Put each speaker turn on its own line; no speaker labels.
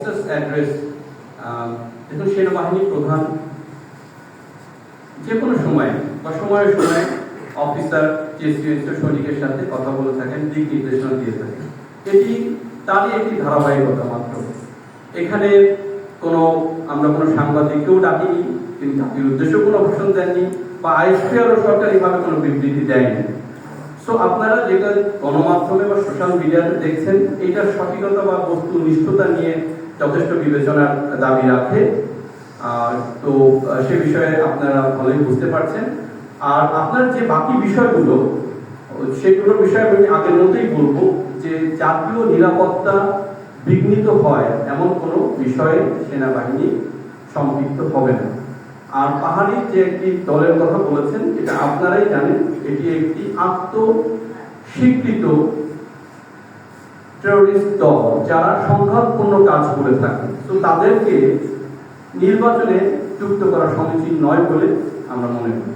Address দেখুন, সেনাবাহিনী প্রধান যে কোনো সময় বা সময়ে সময়ে অফিসার সৈনিকের সাথে কথা বলে থাকেন, দিক নির্দেশনা দিয়ে থাকেন। এটি তারই একটি ধারাবাহিকতা মাত্র। এখানে আমরা কোনো সাংবাদিককেও ডাকিনি, তিনি জাতির উদ্দেশ্যে কোনো ভাষণ দেননি, বা আইএসপিআরও সরকারিভাবে কোনো বিবৃতি দেয়নি। সো আপনারা যেটা গণমাধ্যমে বা সোশ্যাল মিডিয়াতে দেখছেন, এইটার সঠিকতা বা বস্তুনিষ্ঠতা নিয়ে যথেষ্ট বিবেচনার দাবি রাখে। তো সে বিষয়ে আপনারা ভালোই বুঝতে পারছেন। আর আপনার যে বাকি বিষয়গুলো, সেগুলোর বিষয়ে আমি আগের মতোই বলবো যে জাতীয় নিরাপত্তা বিঘ্নিত হয় এমন কোনো বিষয়ে সেনাবাহিনী সম্পৃক্ত হবে না। আর পাহাড়ি যে একটি দলের কথা বলেছেন, এটা আপনারাই জানেন, এটি একটি আত্মস্বীকৃত টেররিস্ট দল যারা সংঘাতপূর্ণ কাজ করে থাকে। তো তাদেরকে নির্বাচনে যুক্ত করা সমীচীন নয় বলে আমরা মনে করি।